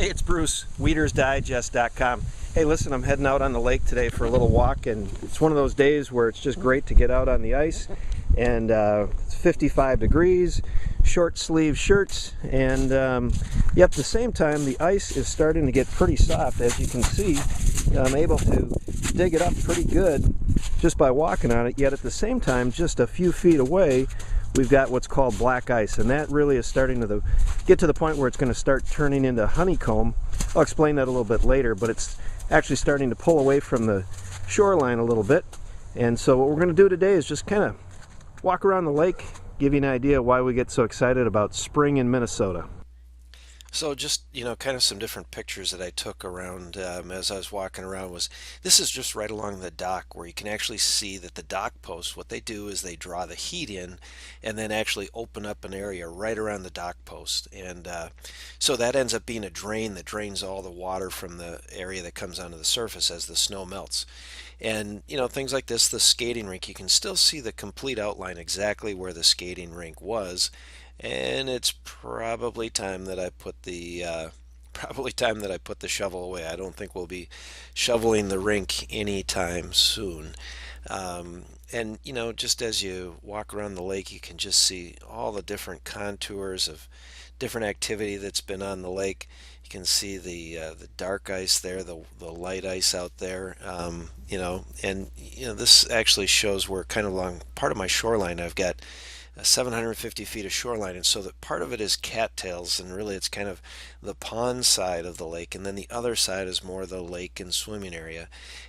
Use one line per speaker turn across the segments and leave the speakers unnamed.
Hey, it's Bruce, WeedersDigest.com. Hey, listen, I'm heading out on the lake today for a little walk, and it's one of those days where it's just great to get out on the ice. And it's 55 degrees, short sleeve shirts, and yet at the same time, the ice is starting to get pretty soft. As you can see, I'm able to dig it up pretty good just by walking on it. Yet at the same time, just a few feet away, we've got what's called black ice, and that really is starting to get to the point where it's going to start turning into honeycomb. I'll explain that a little bit later, but it's actually starting to pull away from the shoreline a little bit. And so what we're going to do today is just kind of walk around the lake, give you an idea why we get so excited about spring in Minnesota.
So just, kind of some different pictures that I took around as I was walking around was this is just right along the dock where you can actually see that the dock posts, what they do is they draw the heat in and then actually open up an area right around the dock post. And so that ends up being a drain that drains all the water from the area that comes onto the surface as the snow melts. And, things like this, the skating rink, you can still see the complete outline exactly where the skating rink was. And it's probably time that I put the shovel away. I don't think we'll be shoveling the rink anytime soon. And just as you walk around the lake, you can just see all the different contours of different activity that's been on the lake. You can see the dark ice there, the light ice out there. And this actually shows where kind of along part of my shoreline I've got 750 feet of shoreline, and so that part of it is cattails, and really it's kind of the pond side of the lake, and then the other side is more the lake and swimming area.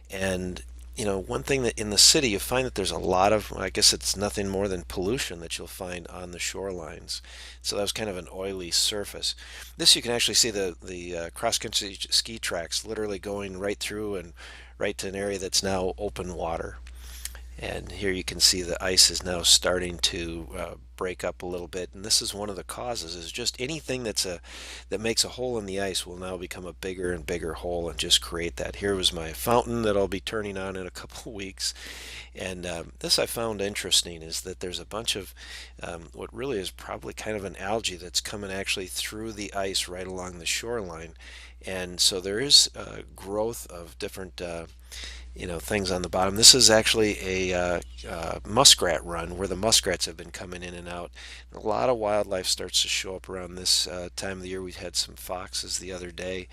And one thing that in the city you find that there's a lot of, I guess it's nothing more than pollution that you'll find on the shorelines. So that was kind of an oily surface. This you can actually see the cross-country ski tracks literally going right through and right to an area that's now open water. And here you can see the ice is now starting to break up a little bit, and this is one of the causes, is just anything that makes a hole in the ice will now become a bigger and bigger hole and just create that. Here was my fountain that I'll be turning on in a couple of weeks. And this I found interesting, is that there's a bunch of what really is probably kind of an algae that's coming actually through the ice right along the shoreline. And so there is growth of different things on the bottom. This is actually a muskrat run where the muskrats have been coming in and out. A lot of wildlife starts to show up around this time of the year. We had some foxes the other day,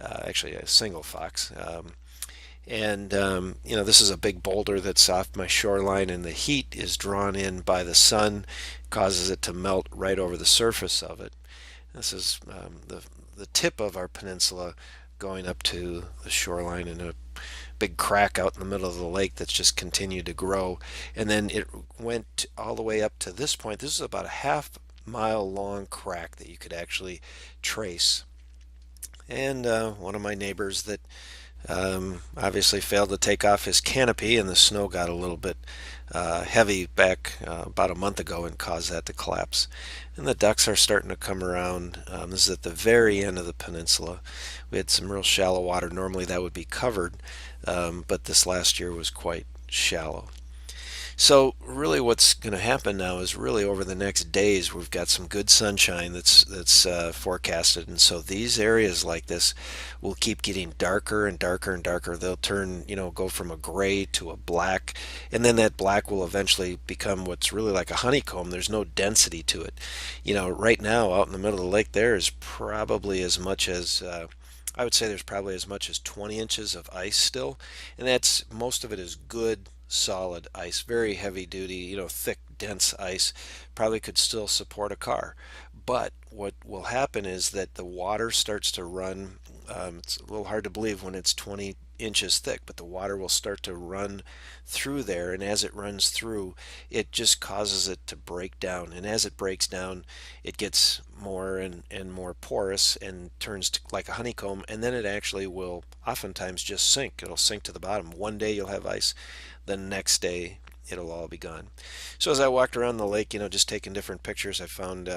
actually a single fox. This is a big boulder that's off my shoreline, and the heat is drawn in by the sun, causes it to melt right over the surface of it. This is the tip of our peninsula going up to the shoreline, and a big crack out in the middle of the lake that's just continued to grow. And then it went all the way up to this point. This is about a half-mile long crack that you could actually trace. And one of my neighbors that obviously failed to take off his canopy, and the snow got a little bit heavy back about a month ago and caused that to collapse. And the ducks are starting to come around. This is at the very end of the peninsula. We had some real shallow water. Normally that would be covered, but this last year was quite shallow. So really what's going to happen now is really over the next days we've got some good sunshine that's forecasted, and so these areas like this will keep getting darker and darker and darker. They'll turn, go from a gray to a black, and then that black will eventually become what's really like a honeycomb. There's no density to it. Right now out in the middle of the lake there is probably as much as I would say there's probably as much as 20 inches of ice still, and that's most of it is good solid ice, very heavy duty, thick, dense ice, probably could still support a car. But what will happen is that the water starts to run. It's a little hard to believe when it's 20 inches thick, but the water will start to run through there, and as it runs through, it just causes it to break down. And as it breaks down, it gets more and more porous and turns to like a honeycomb, and then it actually will oftentimes just sink. It'll sink to the bottom. One day you'll have ice, the next day it'll all be gone. So as I walked around the lake, just taking different pictures, I found,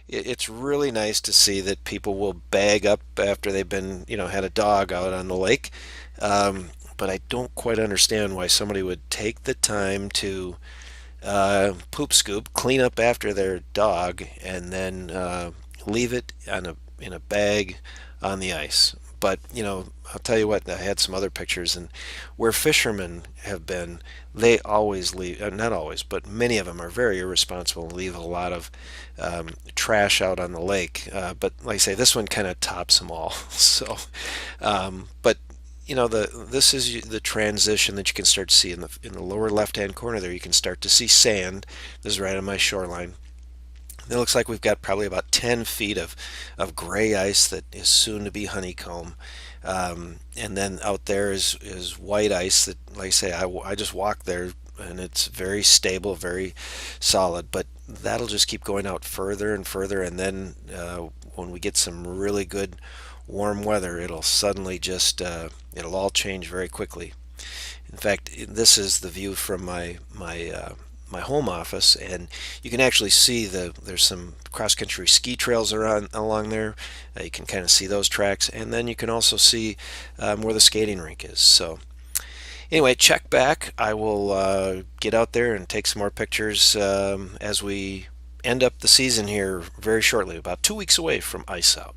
it's really nice to see that people will bag up after they've been, had a dog out on the lake. But I don't quite understand why somebody would take the time to poop scoop, clean up after their dog, and then leave it in a bag on the ice. But I'll tell you what, I had some other pictures, and where fishermen have been, they always leave, not always, but many of them are very irresponsible and leave a lot of trash out on the lake. But like I say, this one kind of tops them all. So, but this is the transition that you can start to see in the lower left-hand corner there. You can start to see sand. This is right on my shoreline. It looks like we've got probably about 10 feet of gray ice that is soon to be honeycomb. And then out there is white ice that, like I say, I just walk there and it's very stable, very solid. But that'll just keep going out further and further. And then when we get some really good warm weather, it'll suddenly just, it'll all change very quickly. In fact, this is the view from my home office, and you can actually see there's some cross-country ski trails around along there. You can kind of see those tracks, and then you can also see where the skating rink is. So anyway, check back. I will get out there and take some more pictures as we end up the season here very shortly, about 2 weeks away from Ice Out.